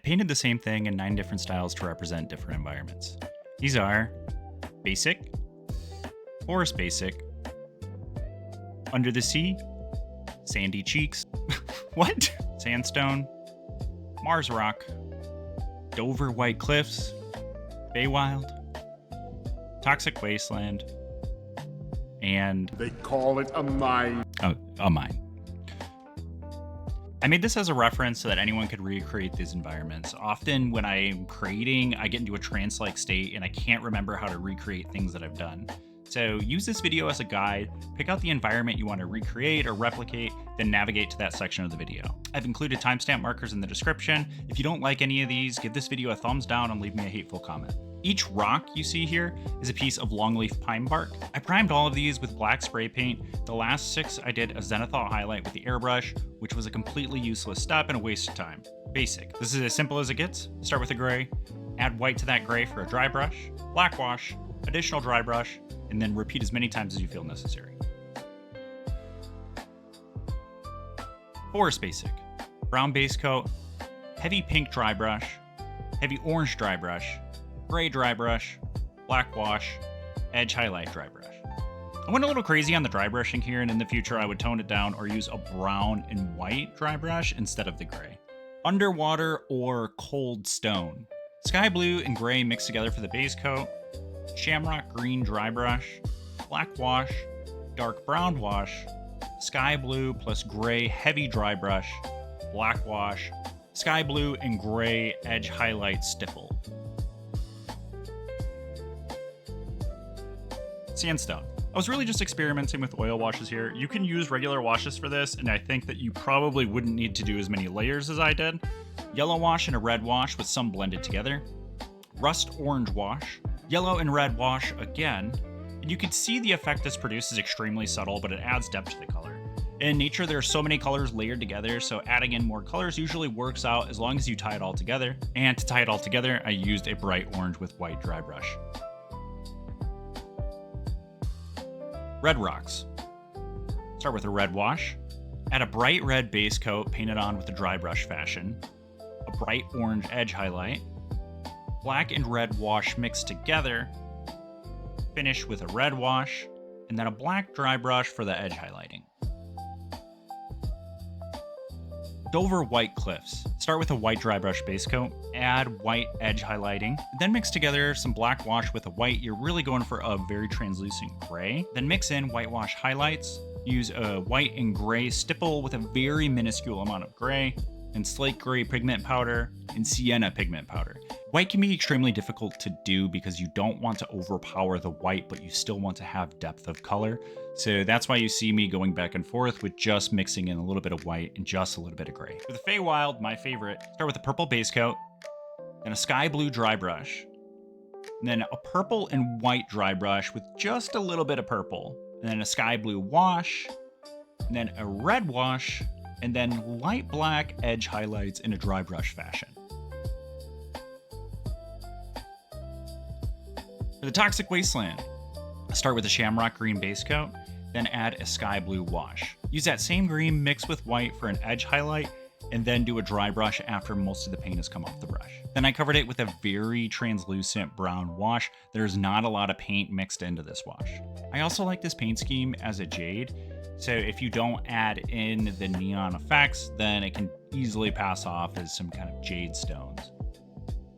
painted the same thing in 9 different styles to represent different environments. These are Basic, Forest Basic, Under the Sea, Sandy Cheeks, what? Sandstone, Mars Rock, Dover White Cliffs, Fey Wild, Toxic Wasteland, and they call it a mine. Oh, a mine. I made this as a reference so that anyone could recreate these environments. Often when I'm creating, I get into a trance-like state and I can't remember how to recreate things that I've done. So use this video as a guide, pick out the environment you want to recreate or replicate, then navigate to that section of the video. I've included timestamp markers in the description. If you don't like any of these, give this video a thumbs down and leave me a hateful comment. Each rock you see here is a piece of longleaf pine bark. I primed all of these with black spray paint. The last 6 I did a zenithal highlight with the airbrush, which was a completely useless step and a waste of time. Basic. This is as simple as it gets. Start with a gray, add white to that gray for a dry brush, black wash, additional dry brush, and then repeat as many times as you feel necessary. Forest Basic. Brown base coat, heavy pink dry brush, heavy orange dry brush, gray dry brush, black wash, edge highlight dry brush. I went a little crazy on the dry brushing here, and in the future I would tone it down or use a brown and white dry brush instead of the gray. Underwater or cold stone. Sky blue and gray mixed together for the base coat, shamrock green dry brush, black wash, dark brown wash, sky blue plus gray heavy dry brush, black wash, sky blue and gray edge highlight stipple. Sandstone. I was really just experimenting with oil washes here. You can use regular washes for this, and I think that you probably wouldn't need to do as many layers as I did. Yellow wash and a red wash with some blended together. Rust orange wash. Yellow and red wash again. And you can see the effect this produces is extremely subtle, but it adds depth to the color. In nature, there are so many colors layered together, so adding in more colors usually works out as long as you tie it all together. And to tie it all together, I used a bright orange with white dry brush. Red rocks. Start with a red wash. Add a bright red base coat painted on with a dry brush fashion. A bright orange edge highlight. Black and red wash mixed together. Finish with a red wash, and then a black dry brush for the edge highlighting. Dover White Cliffs. Start with a white dry brush base coat, add white edge highlighting, then mix together some black wash with a white. You're really going for a very translucent gray. Then mix in whitewash highlights, use a white and gray stipple with a very minuscule amount of gray, and slate gray pigment powder, and sienna pigment powder. White can be extremely difficult to do because you don't want to overpower the white, but you still want to have depth of color. So that's why you see me going back and forth with just mixing in a little bit of white and just a little bit of gray. For the Fey Wild, my favorite, start with a purple base coat, then a sky blue dry brush, and then a purple and white dry brush with just a little bit of purple, and then a sky blue wash, and then a red wash, and then light black edge highlights in a dry brush fashion. For the Toxic Wasteland, start with a shamrock green base coat, then add a sky blue wash. Use that same green mixed with white for an edge highlight, and then do a dry brush after most of the paint has come off the brush. Then I covered it with a very translucent brown wash. There's not a lot of paint mixed into this wash. I also like this paint scheme as a jade, so if you don't add in the neon effects, then it can easily pass off as some kind of jade stones.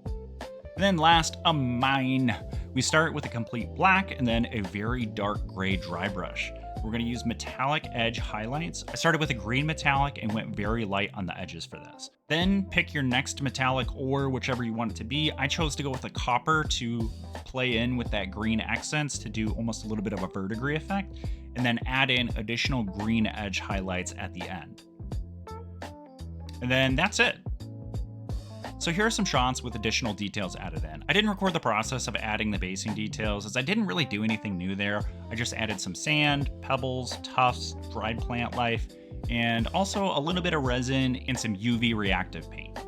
And then last, a mine. We start with a complete black and then a very dark gray dry brush. We're going to use metallic edge highlights. I started with a green metallic and went very light on the edges for this. Then pick your next metallic or whichever you want it to be. I chose to go with a copper to play in with that green accents to do almost a little bit of a verdigris effect, and then add in additional green edge highlights at the end. And then that's it. So here are some shots with additional details added in. I didn't record the process of adding the basing details as I didn't really do anything new there. I just added some sand, pebbles, tufts, dried plant life, and also a little bit of resin and some UV reactive paint.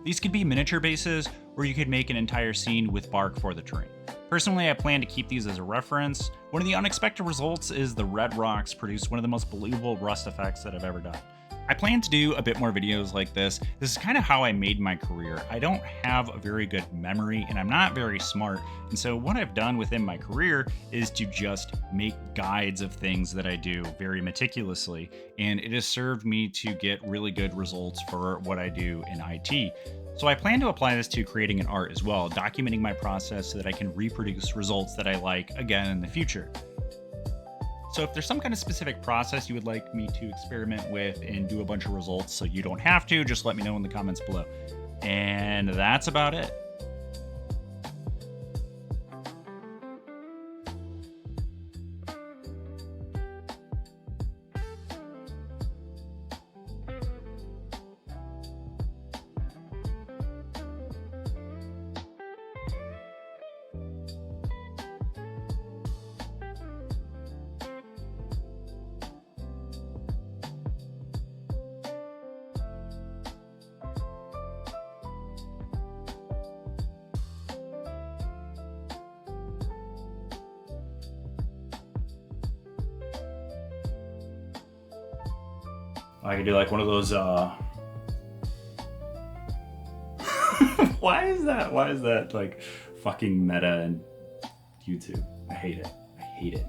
These could be miniature bases, or you could make an entire scene with bark for the terrain. Personally, I plan to keep these as a reference. One of the unexpected results is the red rocks produce one of the most believable rust effects that I've ever done. I plan to do a bit more videos like this. This is kind of how I made my career. I don't have a very good memory and I'm not very smart. And so what I've done within my career is to just make guides of things that I do very meticulously. And it has served me to get really good results for what I do in IT. So I plan to apply this to creating an art as well, documenting my process so that I can reproduce results that I like again in the future. So if there's some kind of specific process you would like me to experiment with and do a bunch of results so you don't have to, just let me know in the comments below. And that's about it. I could do like one of those, Why is that like fucking meta in YouTube? I hate it. I hate it.